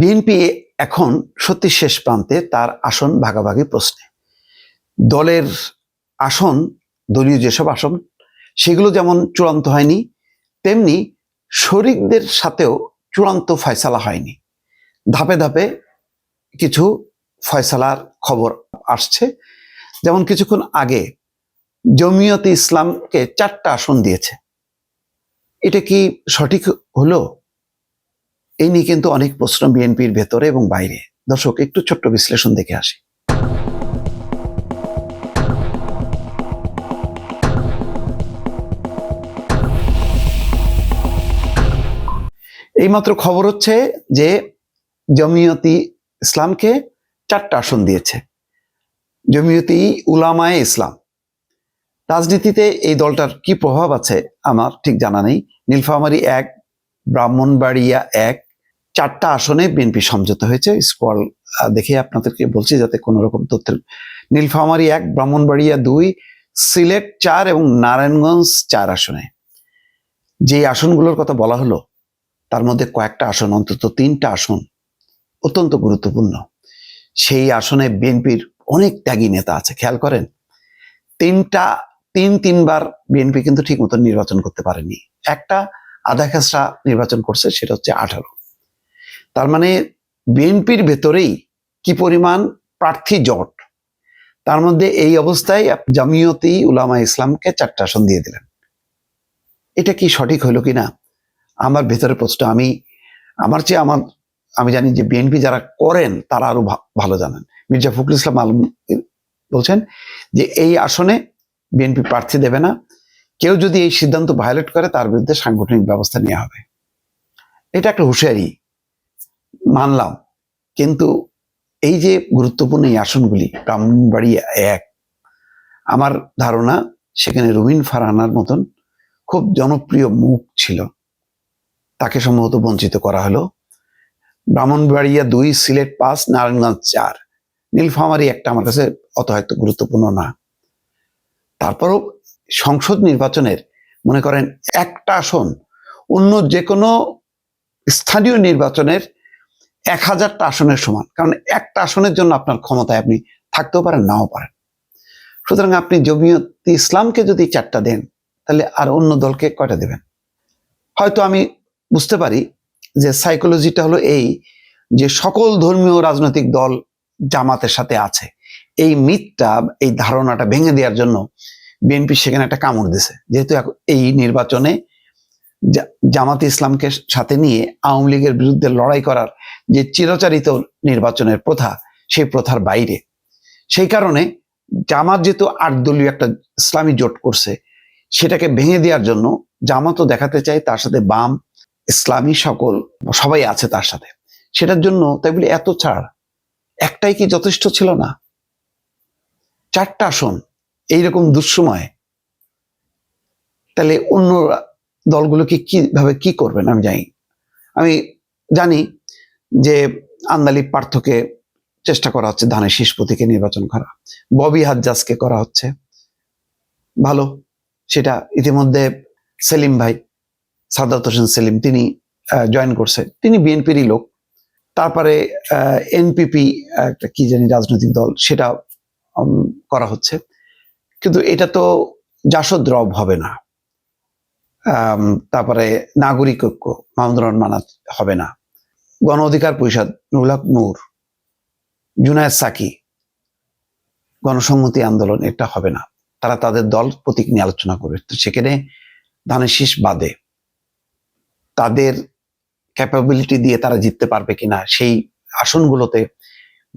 BNP এখন সত্যি শেষ প্রান্তে তার আসন ভাগাভাগি প্রশ্নে। দলের আসন, দলীয় যেসব আসন সেগুলো যেমন চূড়ান্ত হয়নি, তেমনি শরিকদের সাথেও চূড়ান্ত ফয়সালা হয়নি। ধাপে ধাপে কিছু ফয়সালার খবর আসছে। যেমন কিছুক্ষণ আগে জমিয়তে ইসলামকে 4টা আসন দিয়েছে। এটা কি সঠিক হলো? এই নিয়ে কিন্তু অনেক প্রশ্ন বিএনপির ভেতরে এবং বাইরে। দর্শক, একটু ছোট্ট বিশ্লেষণ দেখে আসি। এইমাত্র খবর হচ্ছে যে জমিয়তি ইসলামকে 4টা আসন দিয়েছে। জমিয়তি উলামায়ে ইসলাম। রাজনীতিতে এই দলটার কি প্রভাব আছে আমার ঠিক জানা নেই। নীলফামারী 1, ব্রাহ্মণবাড়িয়া 1, 4টা আসনে বিএনপি সমঝোতা হয়েছে। স্ক্রল দেখে আপনাদেরকে বলছি যাতে কোনো রকম তথ্যের। নীলফামারী 1, ব্রাহ্মণবাড়িয়া 2, সিলেট 4 এবং নারায়ণগঞ্জ 4 আসনে। যে আসনগুলোর কথা বলা হলো তার মধ্যে কয়েকটা আসন, অন্তত 3টা আসন অত্যন্ত গুরুত্বপূর্ণ। সেই আসনে বিএনপির অনেক ত্যাগী নেতা আছে। খেয়াল করেন, তিনবার বিএনপি কিন্তু ঠিক মতো নির্বাচন করতে পারেনি। একটা আধা খেসরা নির্বাচন করছে, সেটা হচ্ছে 18। তার মানে বিএনপির ভেতরেই কি পরিমাণ প্রার্থী জট। তার মধ্যে এই অবস্থায় জামিয়তি উলামা ইসলামকে 4টা আসন দিয়ে দিলেন। এটা কি সঠিক হইল কিনা আমার ভেতরে প্রশ্ন। আমি জানি যে বিএনপি যারা করেন তারা আরো ভালো জানেন। মির্জা ফখরুল ইসলাম আলম বলছেন যে এই আসনে বিএনপি প্রার্থী দেবে না, কেউ যদি এই সিদ্ধান্ত ভায়োলেট করে তার বিরুদ্ধে সাংগঠনিক ব্যবস্থা নেওয়া হবে। এটা একটা হুঁশিয়ারি, মানলাম। কিন্তু এই যে গুরুত্বপূর্ণ এই আসনগুলি, ব্রাহ্মণবাড়িয়া 1, আমার ধারণা সেখানে রুমিন ফারহানার মতন খুব জনপ্রিয় মুখ ছিল, তাকে সম্ভবত বঞ্চিত করা হলো। ব্রাহ্মণবাড়িয়া 2, সিলেট 5, নারায়ণগঞ্জ 4, নীলফামারী 1টা আমার কাছে অত হয়তো গুরুত্বপূর্ণ না। তারপরও সংসদ নির্বাচনের মনে করেন একটা আসন অন্য যে কোনো স্থানীয় নির্বাচনের 1000টা আসনের সমান। কারণ একটা আসনের জন্য আপনার ক্ষমতায় আপনি থাকতেও পারেন, নাও পারেন। সুতরাং আপনি জমিয়তে ইসলামকে যদি 4টা দেন, তাহলে আর অন্য দলকে কয়টা দেবেন? হয়তো আমি বুঝতে পারি যে সাইকোলজিটা হলো এই, যে সকল ধর্মীয় রাজনৈতিক দল জামাতের সাথে আছে, এই মিথটা, এই ধারণাটা ভেঙে দেওয়ার জন্য বিএনপি সেখানে একটা কামড় দিছে। যেহেতু এই নির্বাচনে জামাতে ইসলামকে সাথে নিয়ে আওয়ামী লীগের বিরুদ্ধে লড়াই করার যে চিরাচরিত নির্বাচনের প্রথা, সেই প্রথার বাইরে। সেই কারণে জামাত যেহেতু 8 দলীয় একটা ইসলামী জোট করছে, সেটাকে ভেঙে দেওয়ার জন্য জামাতও দেখাতে চায় তার সাথে বাম ইসলামী সবাই আছে তার সাথে। সেটার জন্য তাই বলে এত ছাড়, একটাই কি যথেষ্ট ছিল না? 4টা আসন এইরকম দুঃসময়, তাহলে অন্য দলগুলোকে কিভাবে কি করবেন আমি জানি যে আন্দালিব পার্থকে চেষ্টা করা হচ্ছে ধানের শীষ প্রতীকে নির্বাচন করা, ববি হাজ্জাজকে করা হচ্ছে, ভালো। সেটা ইতিমধ্যে সেলিম ভাই, সাদাত হোসেন সেলিম, তিনি জয়েন করছে, তিনি বিএনপিরই লোক। তারপরে এনপিপি একটা কি জানি রাজনৈতিক দল, সেটা করা হচ্ছে। কিন্তু এটা তো জাসদ রব হবে না। তারপরে নাগরিক ঐক্য মাহমুদুর রহমান মানাত হবে না। গণ অধিকার পরিষদ নুরুল হক নূর, জুনায়েদ সাকি, গণসংহতি আন্দোলন, এটা হবে না। তারা তাদের দল প্রতীক নিয়ে আলোচনা করবে। তো সেখানে ধানের শীষ বাদে তাদের ক্যাপাবিলিটি দিয়ে তারা জিততে পারবে কিনা, সেই আসনগুলোতে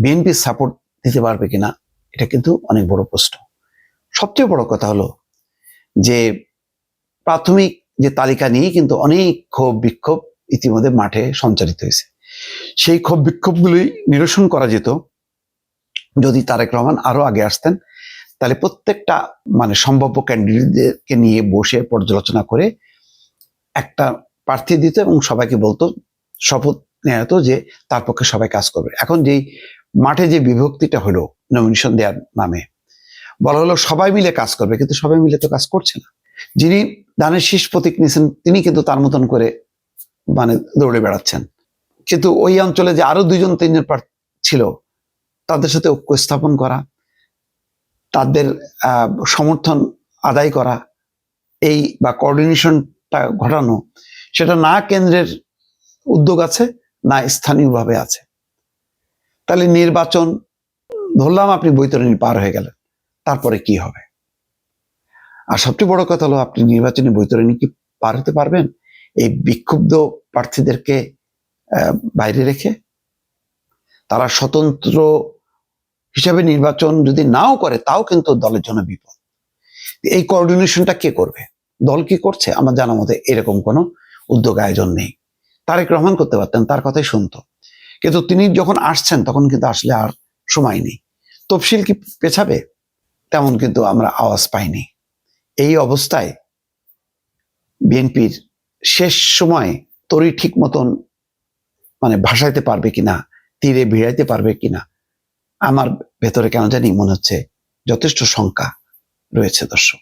বিএনপি সাপোর্ট দিতে পারবে কিনা, এটা কিন্তু অনেক বড় প্রশ্ন। সবচেয়ে বড় কথা হলো যে প্রাথমিক যে তালিকা নিয়ে কিন্তু অনেক ক্ষোভ বিক্ষোভ ইতিমধ্যে মাঠে সঞ্চারিত হয়েছে। সেই ক্ষোভ বিক্ষোভগুলোই নিরসন করা যেত যদি তারেক রহমান আরো আগে আসতেন। তাহলে প্রত্যেকটা সম্ভাব্য ক্যান্ডিডেটকে নিয়ে বসে পর্যালোচনা করে একটা প্রার্থী দিত এবং সবাইকে বলতো, শপথ নেওয়া হতো যে তার পক্ষে সবাই কাজ করবে। এখন যেই মাঠে যে বিভক্তিটা হলো নমিনেশন দেওয়ার নামে, বলা হলো সবাই মিলে কাজ করবে, কিন্তু সবাই মিলে তো কাজ করছে না। যিনি ধানের শীষ প্রতীক নিয়েছেন তিনি কিন্তু তার মতন করে দৌড়ে বেড়াচ্ছেন। কিন্তু ওই অঞ্চলে যে আরো 2-3 জন প্রার্থী ছিল তাদের সাথে ঐক্য স্থাপন করা, তাদের সমর্থন আদায় করা, এই বা কোঅর্ডিনেশনটা ঘটানো, সেটা না কেন্দ্রের উদ্যোগ আছে না স্থানীয়ভাবে আছে। তাহলে নির্বাচন ধরলাম আপনি বৈতরণী পার হয়ে গেলেন, তারপরে কি হবে? আর সবচেয়ে বড় কথা হলো আপনি নির্বাচনী বৈতরণী কি পার হতে পারবেন এই বিক্ষুব্ধ প্রার্থীদেরকে বাইরে রেখে? তারা স্বতন্ত্র হিসাবে নির্বাচন যদি নাও করে তাও কিন্তু দলের জন্য বিপদ। এই কোঅর্ডিনেশনটা কে করবে? দল কি করছে? আমার জানা মতে এরকম কোনো উদ্যোগ আয়োজন নেই। তারেক রহমান করতে পারতেন, তার কথাই শুনতো, কিন্তু তিনি যখন আসছেন তখন কিন্তু আসলে আর সময় নেই। তফসিল কি পেছাবে? তেমন কিন্তু আমরা আওয়াজ পাইনি। এই অবস্থায় বিএনপির শেষ সময় তরি ঠিক মতন মানে ভাসাইতে পারবে কিনা, তীরে ভিড়াইতে পারবে কিনা, আমার ভেতরে কেন জানি মনে হচ্ছে যথেষ্ট শঙ্কা রয়েছে। দর্শক।